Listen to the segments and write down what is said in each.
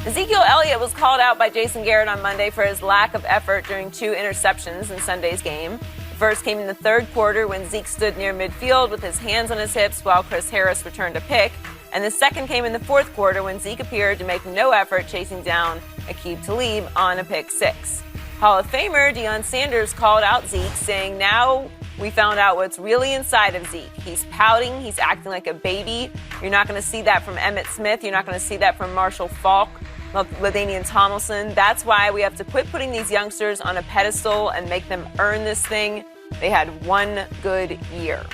Ezekiel Elliott was called out by Jason Garrett on Monday for his lack of effort during 2 interceptions in Sunday's game. The first came in the third quarter when Zeke stood near midfield with his hands on his hips while Chris Harris returned a pick. And the second came in the fourth quarter when Zeke appeared to make no effort chasing down Aqib Talib on a pick six. Hall of Famer Deion Sanders called out Zeke, saying, "Now we found out what's really inside of Zeke. He's pouting. He's acting like a baby. You're not going to see that from Emmitt Smith. You're not going to see that from Marshall Faulk, LaDainian Tomlinson. That's why we have to quit putting these youngsters on a pedestal and make them earn this thing. They had one good year."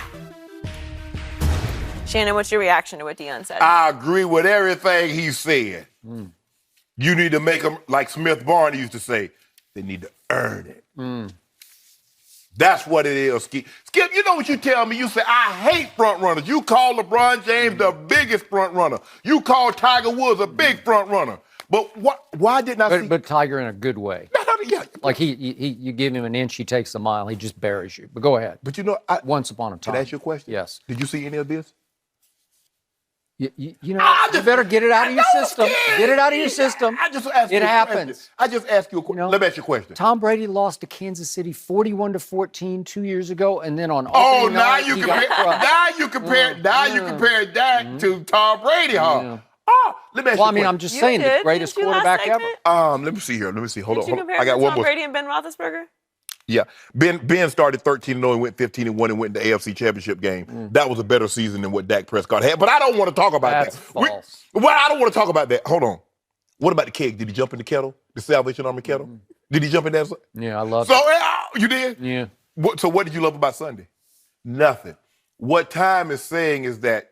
Shannon, what's your reaction to what Deion said? I agree with everything he said. You need to make them, like Smith Barney used to say, they need to earn it. That's what it is, Skip. Skip, you know what you tell me? You say, I hate front runners. You call LeBron James the biggest front runner. You call Tiger Woods a big front runner. But why didn't I see... But Tiger in a good way. Yeah. Like you give him an inch, he takes a mile. He just buries you. But go ahead. But you know... Once upon a time. Can I ask you a question? Yes. Did you see any of this? You better get it out of your system. Get it out of your system. I just asked you a question. I just asked you a question. Let me ask you a question. Tom Brady lost to Kansas City 41-14 2 years ago, and then on now you compare that to Tom Brady, huh? Yeah. Oh, let me ask you a question. I'm just saying the greatest quarterback ever. Let me see here. Hold on. I got one more. Tom Brady and Ben Roethlisberger? Yeah, Ben started 13-0 and went 15-1 and went to the AFC Championship game. That was a better season than what Dak Prescott had. But I don't want to talk about That's that. False. I don't want to talk about that. Hold on. What about the keg? Did he jump in the kettle? The Salvation Army kettle? Did he jump in there? Yeah, I love it. You did? Yeah. So what did you love about Sunday? Nothing. What Time is saying is that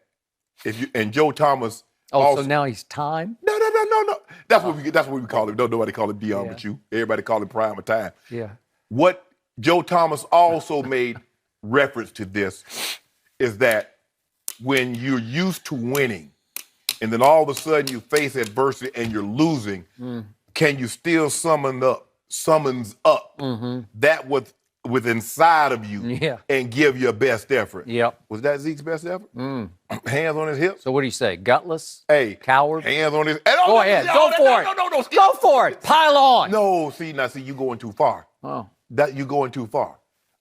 and Joe Thomas. So now he's Time? No. That's what we call him. Don't nobody call him Deion but you. Everybody call him Prime of Time. Yeah. What Joe Thomas also made reference to this is that when you're used to winning and then all of a sudden you face adversity and you're losing, can you still summons up that with inside of you and give your best effort? Yep. Was that Zeke's best effort? Hands on his hips? So what do you say? Gutless? Hey. Coward? Hands on his... Go ahead. Go for it. No. Go for it. Pile on. No, see, you're going too far. Oh. That you're going too far.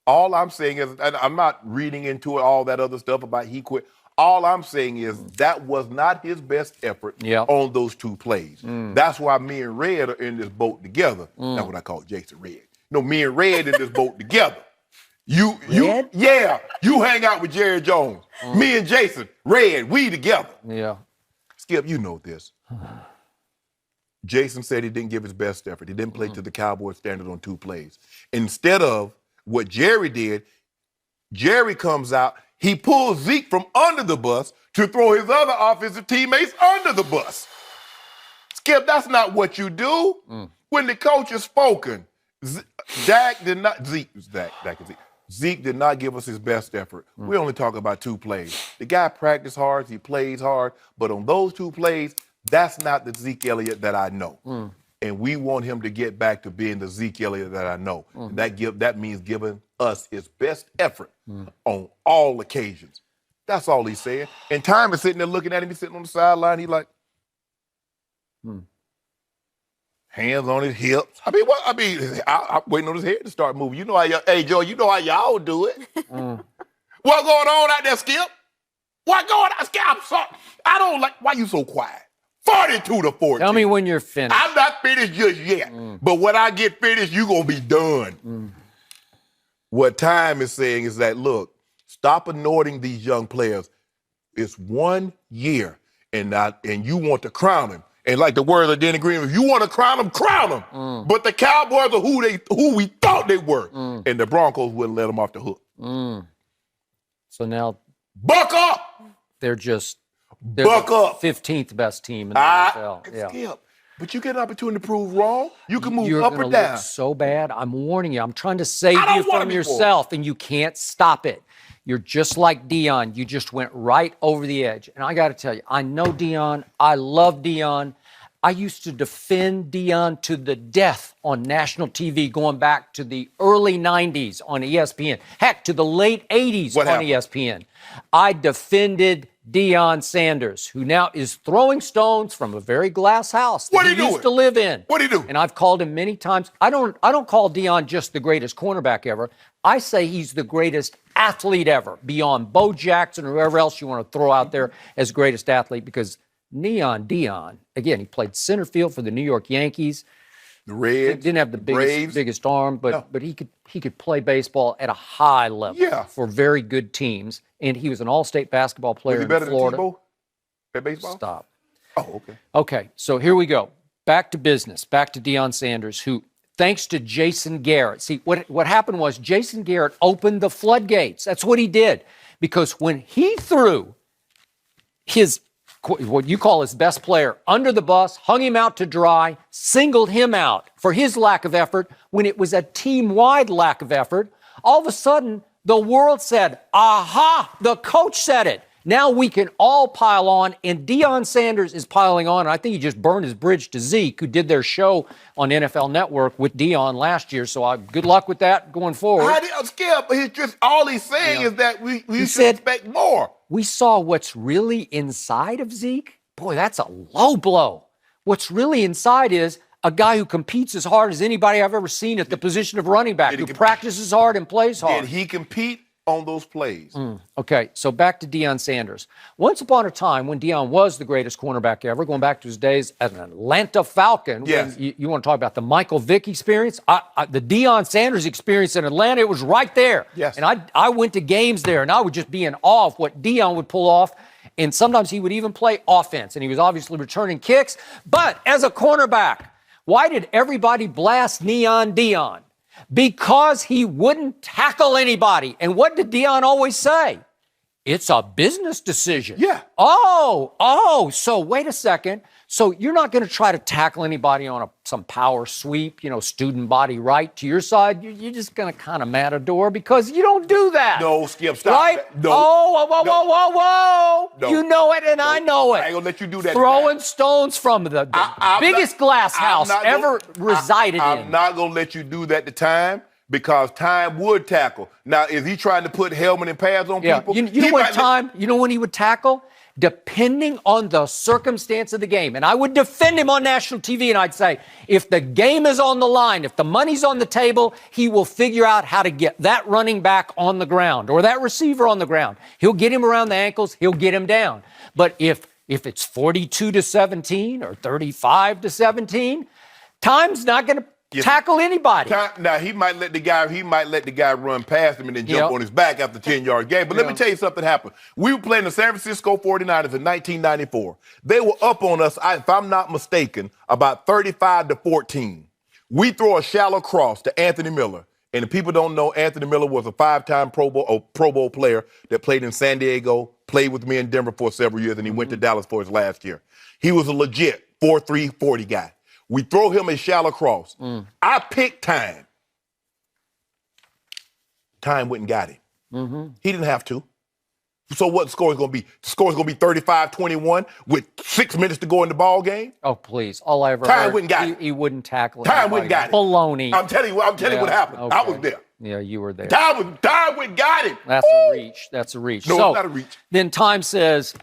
All I'm saying is, and I'm not reading into it, all that other stuff about he quit. All I'm saying is that was not his best effort on those 2 plays. That's why me and Red are in this boat together. That's what I call Jason Red. No, me and Red in this boat together. You hang out with Jerry Jones. Me and Jason, Red, we together. Yeah. Skip, you know this. Jason said he didn't give his best effort. He didn't play to the Cowboys standard on 2 plays. Instead of what Jerry did, Jerry comes out, he pulls Zeke from under the bus to throw his other offensive teammates under the bus. Skip, that's not what you do. When the coach has spoken, Zeke did not give us his best effort. We only talk about 2 plays. The guy practiced hard, he plays hard, but on those 2 plays, that's not the Zeke Elliott that I know. And we want him to get back to being the Zeke Elliott that I know. And that means giving us his best effort on all occasions. That's all he's saying. And Time is sitting there looking at him. He's sitting on the sideline. He's like, hands on his hips. I'm waiting on his head to start moving. You know how Joe, you know how y'all do it. What going on out there, Skip? What going on, Skip? I'm sorry. I don't like, why you so quiet? 42-14. Tell me when you're finished. I'm not finished just yet. But when I get finished, you're going to be done. What Time is saying is that, look, stop anointing these young players. It's 1 year, and you want to crown them. And like the words of Denny Green, if you want to crown them, crown them. But the Cowboys are who we thought they were. And the Broncos wouldn't let them off the hook. So now... Buck up! They're the Buck up. 15th best team in the NFL. Skip, but you get an opportunity to prove wrong. You can move You're up or gonna down. Look so bad. I'm warning you. I'm trying to save you from yourself, and you can't stop it. You're just like Deion. You just went right over the edge. And I got to tell you, I know Deion. I love Deion. I used to defend Deion to the death on national TV going back to the early 90s on ESPN. Heck, to the late 80s on ESPN. I defended Deion Sanders, who now is throwing stones from a very glass house that he used to live in. What do you do? And I've called him many times. I don't call Deion just the greatest cornerback ever. I say he's the greatest athlete ever, beyond Bo Jackson or whoever else you want to throw out there as greatest athlete, because Deion, again, he played center field for the New York Yankees. The Reds didn't have the biggest arm, but he could play baseball at a high level for very good teams. And he was an all-state basketball player in Florida. Was he better than Tebow at baseball? Stop. Oh, okay. Okay, so here we go. Back to business. Back to Deion Sanders, who, thanks to Jason Garrett. See, what happened was Jason Garrett opened the floodgates. That's what he did. Because when he threw his, what you call his best player, under the bus, hung him out to dry, singled him out for his lack of effort, when it was a team-wide lack of effort, all of a sudden, the world said, aha, the coach said it. Now we can all pile on, and Deion Sanders is piling on. And I think he just burned his bridge to Zeke, who did their show on NFL Network with Deion last year. So good luck with that going forward. Skip, all he's saying is that we should expect more. We saw what's really inside of Zeke. Boy, that's a low blow. What's really inside is a guy who competes as hard as anybody I've ever seen at the position of running back, who practices hard and plays hard. Did he compete on those plays? Okay, so back to Deion Sanders. Once upon a time, when Deion was the greatest cornerback ever, going back to his days as an Atlanta Falcon, when you want to talk about the Michael Vick experience, the Deion Sanders experience in Atlanta, it was right there. Yes. And I went to games there, and I would just be in awe of what Deion would pull off. And sometimes he would even play offense, and he was obviously returning kicks. But as a cornerback, why did everybody blast Neon Deion? Because he wouldn't tackle anybody. And what did Deion always say? It's a business decision. Yeah. So wait a second. So you're not going to try to tackle anybody on some power sweep, student body right to your side. You're just going to kind of matador because you don't do that. No, Skip, stop. Right? No. Whoa. No. You know it and I know it. I ain't going to let you do that. Throwing stones from the biggest glass house ever resided in. I'm not going to let you do that to Time, because Time would tackle. Now, is he trying to put helmet and pads on people? You know when he would tackle? Depending on the circumstance of the game. And I would defend him on national TV, and I'd say, if the game is on the line, if the money's on the table, he will figure out how to get that running back on the ground or that receiver on the ground. He'll get him around the ankles. He'll get him down. But if it's 42-17 or 35-17, Time's not going to tackle anybody. Now, he might let the guy run past him and then jump on his back after 10-yard game. But let me tell you something happened. We were playing the San Francisco 49ers in 1994. They were up on us, if I'm not mistaken, about 35-14. We throw a shallow cross to Anthony Miller. And if people don't know, Anthony Miller was a 5-time Pro Bowl player that played in San Diego, played with me in Denver for several years, and he went to Dallas for his last year. He was a legit 4-3 40 guy. We throw him a shallow cross. I picked Time. Time went and got him. He didn't have to. So what the score is going to be? The score is going to be 35-21 with 6 minutes to go in the ball game? Oh, please. All I ever Time heard, went and got him. He wouldn't tackle Time went and got him. Baloney. I'm telling you what happened. Okay. I was there. Yeah, you were there. Time went and got him. That's a reach. That's a reach. No, it's not a reach. Then Time says,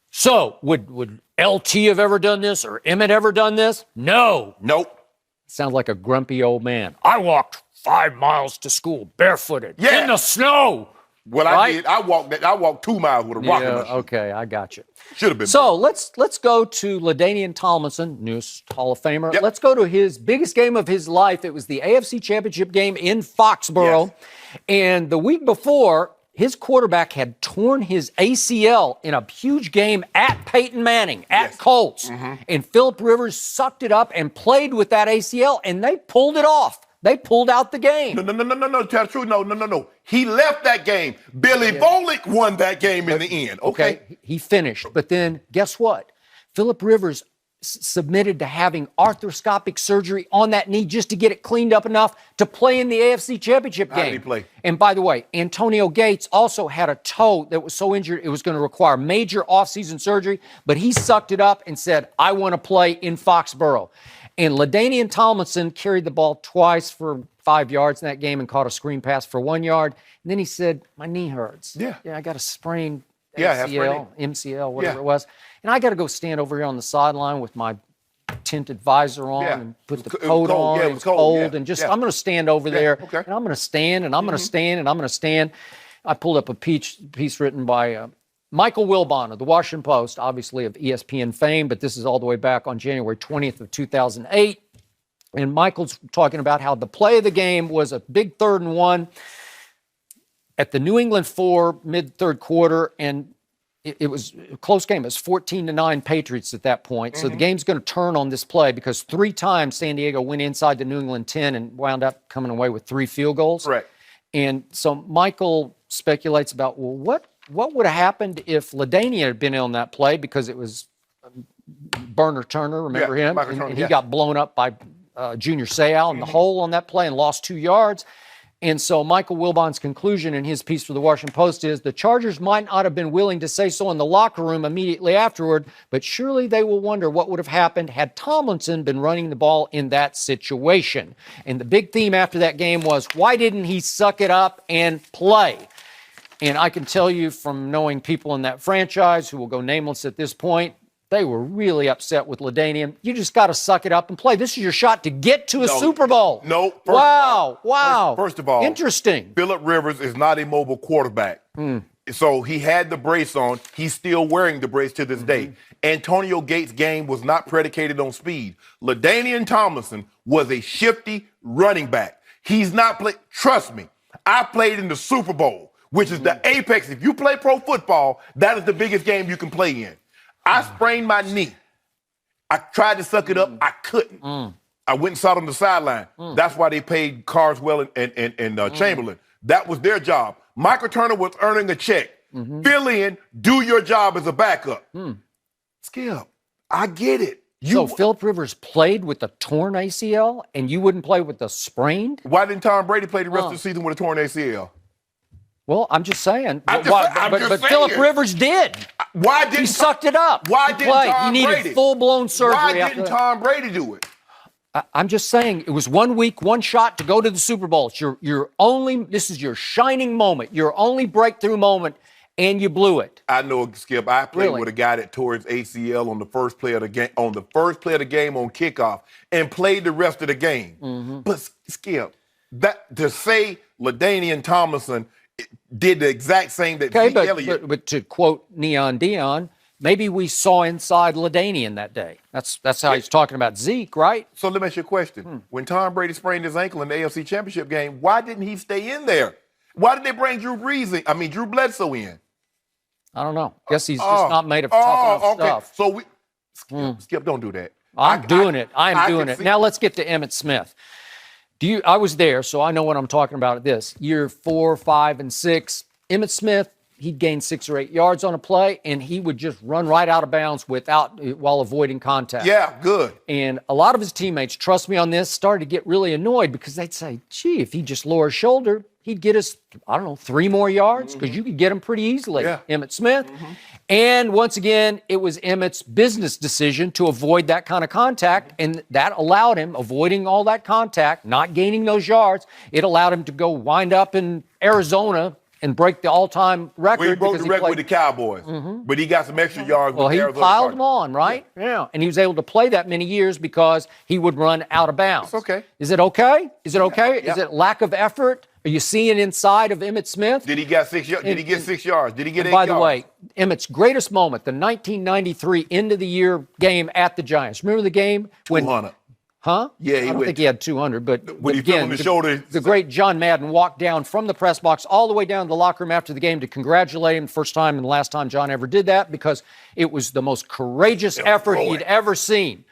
so would LT have ever done this or Emmitt ever done this? No. Nope. Sounds like a grumpy old man. I walked 5 miles to school barefooted in the snow. Well, I did. I walked 2 miles with a rocket machine. Okay, I got you. Should have been. So let's go to LaDainian Tomlinson, newest Hall of Famer. Yep. Let's go to his biggest game of his life. It was the AFC Championship game in Foxborough. Yes. And the week before, his quarterback had torn his ACL in a huge game at Peyton Manning, at Colts. And Phillip Rivers sucked it up and played with that ACL, and they pulled it off. They pulled out the game. No. Tell the truth. No. He left that game. Billy Volek won that game in the end. Okay. He finished. But then guess what? Phillip Rivers submitted to having arthroscopic surgery on that knee just to get it cleaned up enough to play in the AFC Championship game. How did he play? And by the way, Antonio Gates also had a toe that was so injured it was going to require major offseason surgery, but he sucked it up and said, I want to play in Foxborough. And LaDainian Tomlinson carried the ball twice for 5 yards in that game and caught a screen pass for 1 yard. And then he said, my knee hurts. Yeah, I got a sprained ACL, MCL, whatever it was. And I got to go stand over here on the sideline with my tinted visor on and put the coat on. It was cold. And just, I'm going to stand over there. And I'm going to stand, and I'm going to stand, and I'm going to stand. I pulled up a piece written by Michael Wilbon of the Washington Post, obviously of ESPN fame, but this is all the way back on January 20th of 2008. And Michael's talking about how the play of the game was a big 3rd and 1 at the New England 4 mid-third quarter, and it was a close game. It was 14-9 Patriots at that point. So the game's going to turn on this play because 3 times San Diego went inside the New England 10 and wound up coming away with 3 field goals. Right. And so Michael speculates about, well, what would have happened if LaDainian had been on that play, because it was Burner Turner, remember him? And he got blown up by Junior Seau in the hole on that play and lost 2 yards. And so Michael Wilbon's conclusion in his piece for the Washington Post is the Chargers might not have been willing to say so in the locker room immediately afterward, but surely they will wonder what would have happened had Tomlinson been running the ball in that situation. And the big theme after that game was, why didn't he suck it up and play? And I can tell you from knowing people in that franchise who will go nameless at this point, they were really upset with LaDainian. You just got to suck it up and play. This is your shot to get to a Super Bowl. No. Wow. First of all, interesting. Phillip Rivers is not a mobile quarterback. So he had the brace on. He's still wearing the brace to this day. Antonio Gates' game was not predicated on speed. LaDainian Tomlinson was a shifty running back. He's not played. Trust me, I played in the Super Bowl, which is the apex. If you play pro football, that is the biggest game you can play in. I sprained my knee. I tried to suck it up. I couldn't. I went and sat on the sideline. That's why they paid Carswell and Chamberlain. That was their job. Michael Turner was earning a check. Fill in, do your job as a backup. Skip, I get it. So Phillip Rivers played with a torn ACL, and you wouldn't play with a sprained? Why didn't Tom Brady play the rest of the season with a torn ACL? Well, I'm just saying. But Phillip Rivers did. Why didn't he sucked it up? Why didn't Tom Brady? He needed full-blown surgery. Why didn't Tom Brady do it? I'm just saying, it was 1 week, 1 shot to go to the Super Bowl. It's this is your shining moment, your only breakthrough moment, and you blew it. I know, Skip. I played with a guy that tore his ACL on the first play of the game, on kickoff, and played the rest of the game. But Skip, that to say LaDainian Tomlinson did the exact same that Zeke Elliott. But to quote Neon Deion, maybe we saw inside LaDainian that day. That's how he's talking about Zeke, right? So let me ask you a question. When Tom Brady sprained his ankle in the AFC Championship game, why didn't he stay in there? Why did they bring Drew Bledsoe in? I don't know. Guess he's just not made of tough enough stuff. So Skip, don't do that. I'm doing it. Now let's get to Emmitt Smith. I was there, so I know what I'm talking about at this. Year 4, 5, and 6, Emmitt Smith, he'd gain 6 or 8 yards on a play, and he would just run right out of bounds while avoiding contact. Yeah, good. And a lot of his teammates, trust me on this, started to get really annoyed because they'd say, gee, if he just lower his shoulder, he'd get us, 3 more yards, because you could get him pretty easily, Emmitt Smith. And once again, it was Emmitt's business decision to avoid that kind of contact, and that allowed him, avoiding all that contact, not gaining those yards, it allowed him to go wind up in Arizona and break the all-time record. Well, he broke the record with the Cowboys, but he got some extra yards with the Arizona Cardinals. Well, he piled them on, right? Yeah. And he was able to play that many years because he would run out of bounds. It's okay. Is it okay? Is it lack of effort? Are you seeing inside of Emmitt Smith? Did he get 6 yards? Did he get 6 yards? Did he get 8 yards? By the way, Emmitt's greatest moment, the 1993 end-of-the-year game at the Giants. Remember the game? 200. Huh? Yeah, I don't think he had 200, but when he fell on the shoulder. The great John Madden walked down from the press box all the way down to the locker room after the game to congratulate him. First time and the last time John ever did that, because it was the most courageous effort he'd ever seen.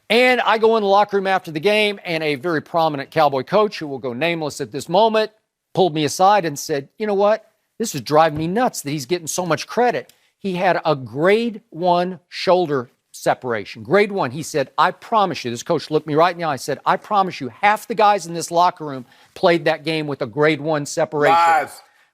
And I go in the locker room after the game, and a very prominent Cowboy coach, who will go nameless at this moment, pulled me aside and said, you know what? This is driving me nuts that he's getting so much credit. He had a grade 1 shoulder separation. Grade 1. He said, I promise you, this coach looked me right in the eye. I said, I promise you, half the guys in this locker room played that game with a grade 1 separation.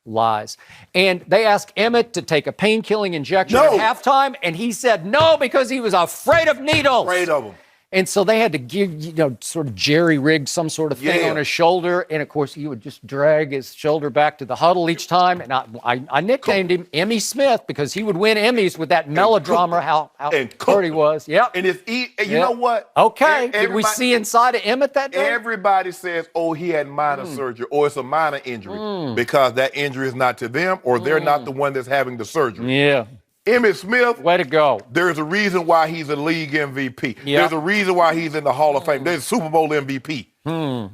Lies. And they asked Emmitt to take a pain-killing injection at halftime, and he said no because he was afraid of needles. Afraid of them. And so they had to give, sort of jerry-rig some sort of thing on his shoulder. And, of course, he would just drag his shoulder back to the huddle each time. And I nicknamed him Emmy Smith because he would win Emmys with that melodrama, how hurt he was. Yep. And you know what? Okay. Did we see inside of Emmitt that day? Everybody says, oh, he had minor surgery or it's a minor injury because that injury is not to them or they're not the one that's having the surgery. Yeah. Emmitt Smith, way to go. There's a reason why he's a league MVP. Yep. There's a reason why he's in the Hall of Fame. There's a Super Bowl MVP.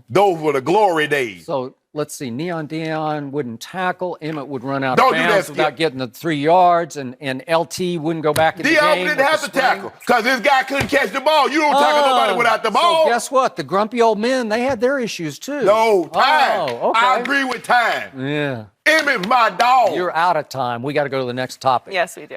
Those were the glory days. So let's see. Deion wouldn't tackle. Emmitt would run out Don't of do bounds that, without getting the 3 yards, and LT wouldn't go back in the game. Deion didn't have to tackle because this guy couldn't catch the ball. You don't tackle nobody without the ball. So guess what? The grumpy old men, they had their issues too. No, time. Oh, okay. I agree with time. Yeah. Emmitt's my dog. You're out of time. We got to go to the next topic. Yes, we do.